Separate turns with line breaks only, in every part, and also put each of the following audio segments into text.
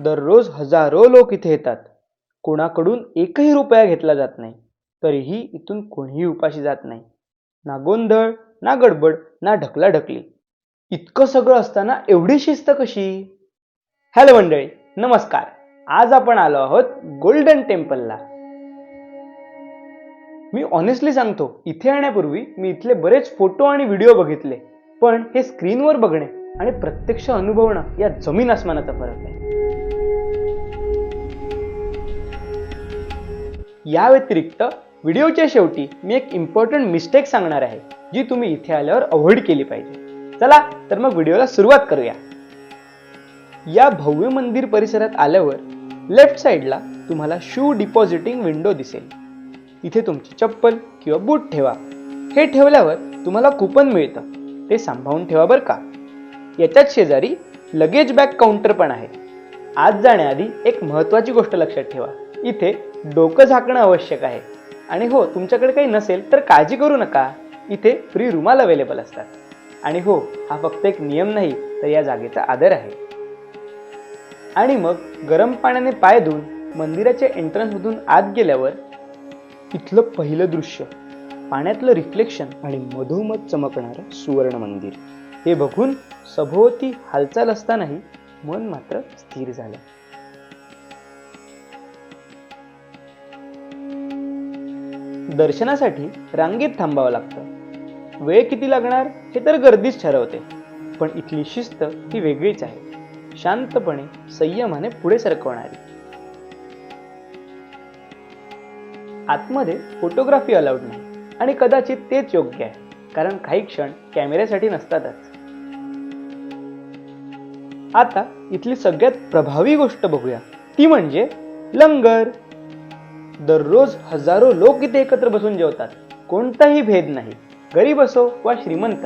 दररोज हजारो लोक इथे येतात. कोणाकडून एकही रुपया घेतला जात नाही. तरीही इथून कोणीही उपाशी जात नाही. ना गोंधळ, ना गडबड, ना ढकलाढकली. इतकं सगळं असताना एवढी शिस्त कशी? हॅलो मंडळी, नमस्कार. आज आपण आलो आहोत गोल्डन टेम्पलला. मी ऑनेस्टली सांगतो, इथे येण्यापूर्वी मी इथले बरेच फोटो आणि व्हिडिओ बघितले, पण हे स्क्रीनवर बघणे आणि प्रत्यक्ष अनुभवणं या जमीन आसमानाचा फरक आहे. या व्यतिरिक्त व्हिडिओच्या शेवटी मी एक इम्पॉर्टंट मिस्टेक सांगणार आहे, जी तुम्ही इथे आल्यावर अवॉइड केली पाहिजे. चला तर मग व्हिडिओला सुरुवात करूया. या भव्य मंदिर परिसरात आल्यावर लेफ्ट साइडला तुम्हाला शू डिपॉझिटिंग विंडो दिसेल. इथे तुमची चप्पल किंवा बूट ठेवा. हे ठेवल्यावर तुम्हाला कुपन मिळतं, ते सांभाळून ठेवा बरं का. याच्याच शेजारी लगेज बॅग काउंटर पण आहे. आत जाण्याआधी एक महत्त्वाची गोष्ट लक्षात ठेवा, इथे डोकं झाकणं आवश्यक आहे. आणि हो, तुमच्याकडे काही नसेल तर काळजी करू नका, इथे फ्री रुमाल अवेलेबल असतात. आणि हो, हा फक्त एक नियम नाही, तर या जागेचा आदर आहे. आणि मग गरम पाण्याने पाय धुवून मंदिराच्या एंट्रन्समधून आत गेल्यावर इथलं पहिलं दृश्य, पाण्यातलं रिफ्लेक्शन आणि मधोमध चमकणारं सुवर्ण मंदिर, हे बघून सभोवती हालचाल असतानाही मन मात्र स्थिर झालं. दर्शनासाठी रांगेत थांबावं लागतं. वेळ किती लागणार हे तर गर्दीच ठरवते, पण इथली शिस्त ही वेगळीच आहे. शांतपणे, संयमाने पुढे सरकवणारी. आतमध्ये फोटोग्राफी अलाउड नाही, आणि कदाचित तेच योग्य आहे, कारण काही क्षण कॅमेऱ्यासाठी नसतातच. आता इथली सगळ्यात प्रभावी गोष्ट बघूया, ती म्हणजे लंगर. दररोज हजारो लोक इथे एकत्र बसून जेवतात. कोणताही भेद नाही, गरीब असो वा श्रीमंत,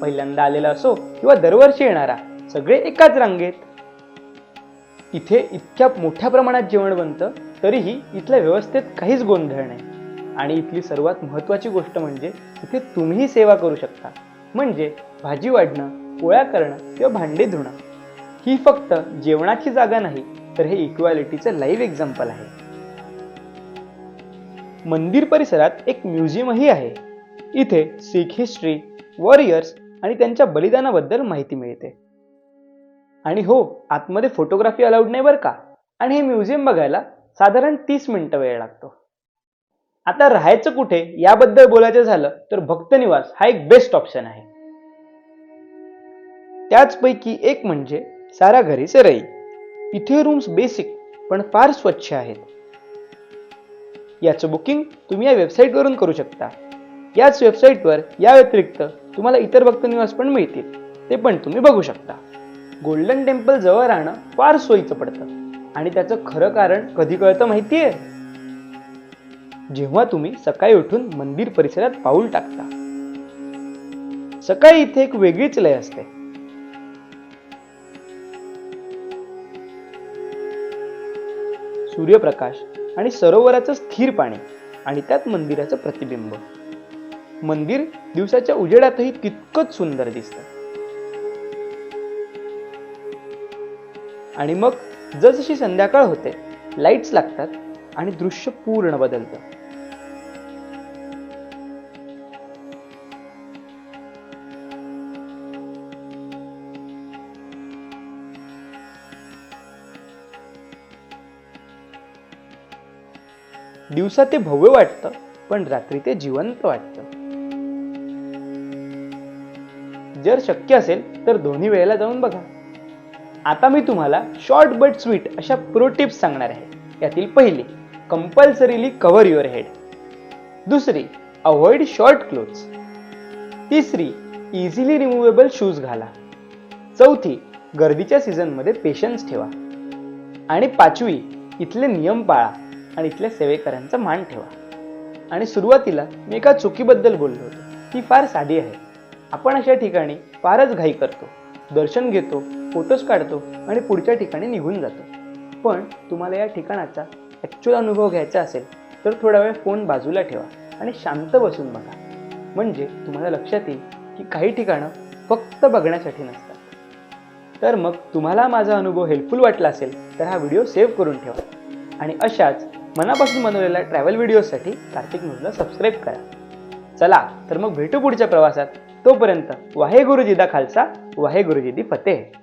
पहिल्यांदा आलेला असो किंवा दरवर्षी येणारा, सगळे एकाच रांगेत. इथे इतक्या मोठ्या प्रमाणात जेवण बनतं, तरीही इथल्या व्यवस्थेत काहीच गोंधळ नाही. आणि इथली सर्वात महत्त्वाची गोष्ट म्हणजे इथे तुम्हीही सेवा करू शकता. म्हणजे भाजी वाढणं, पोळ्या करणं किंवा भांडे धुणं. ही फक्त जेवणाची जागा नाही, तर हे इक्वॅलिटीचं लाईव्ह एक्झाम्पल आहे. मंदिर परिसरात एक म्युझियमही आहे. इथे सिख हिस्ट्री, वॉरियर्स आणि त्यांच्या बलिदानाबद्दल माहिती मिळते. आणि हो, आतमध्ये फोटोग्राफी अलाउड नाही बरं का. आणि हे म्युझियम बघायला साधारण 30 मिनिटं वेळ लागतो. आता राहायचं कुठे याबद्दल बोलायचं झालं तर भक्त निवास हा एक बेस्ट ऑप्शन आहे. त्याचपैकी एक म्हणजे सारा घरी सरई. इथे रूम्स बेसिक पण फार स्वच्छ आहेत. याचं बुकिंग तुम्ही या वेबसाईटवरून करू शकता. याच वेबसाईटवर या व्यतिरिक्त तुम्हाला इतर भक्त निवास पण मिळतील, ते पण तुम्ही बघू शकता. गोल्डन टेम्पल जवळ राहणं फार सोयीचं पडतं, आणि त्याचं खरं कारण कधी कळतं माहितीये? जेव्हा तुम्ही सकाळी उठून मंदिर परिसरात पाऊल टाकता. सकाळी इथे एक वेगळीच लय असते. सूर्यप्रकाश आणि सरोवराचं स्थिर पाणी, आणि त्यात मंदिराचं प्रतिबिंब. मंदिर दिवसाच्या उजेडातही तितकंच सुंदर दिसतं. आणि मग जसजशी संध्याकाळ होते, लाईट्स लागतात आणि दृश्य पूर्ण बदलतं. दिवसा ते भव्य वाटतं, पण रात्री ते जिवंत वाटतं. जर शक्य असेल तर दोन्ही वेळेला जाऊन बघा. आता मी तुम्हाला शॉर्ट बट स्वीट अशा प्रो टिप्स सांगणार आहे. यातील पहिली, कंपल्सरीली कव्हर युअर हेड. दुसरी, अवॉइड शॉर्ट क्लोथ्स. तिसरी, इझिली रिमुवेबल शूज घाला. चौथी, गर्दीच्या सीझनमध्ये पेशन्स ठेवा. आणि पाचवी, इथले नियम पाळा आणि इथल्या सेवेकरांचा मान ठेवा. आणि सुरुवातीला मी एका चुकीबद्दल बोललो होतो. ती फार साधी आहे. आपण अशा ठिकाणी फारच घाई करतो, दर्शन घेतो, फोटोज काढतो आणि पुढच्या ठिकाणी निघून जातो. पण तुम्हाला या ठिकाणाचा ॲक्च्युअल अनुभव घ्यायचा असेल तर थोडा वेळ फोन बाजूला ठेवा आणि शांत बसून बघा. म्हणजे तुम्हाला लक्षात येईल की काही ठिकाणं फक्त बघण्यासाठी नसतात. तर मग तुम्हाला माझा अनुभव हेल्पफुल वाटला असेल तर हा व्हिडिओ सेव्ह करून ठेवा आणि अशाच मनापासून बनवलेल्या ट्रॅव्हल व्हिडिओसाठी कार्तिक न्यूजला सबस्क्राईब करा. चला तर मग भेटू पुढच्या प्रवासात. तोपर्यंत वाहेगुरु जी दा खालसा, वाहेगुरु जी दी फतेह.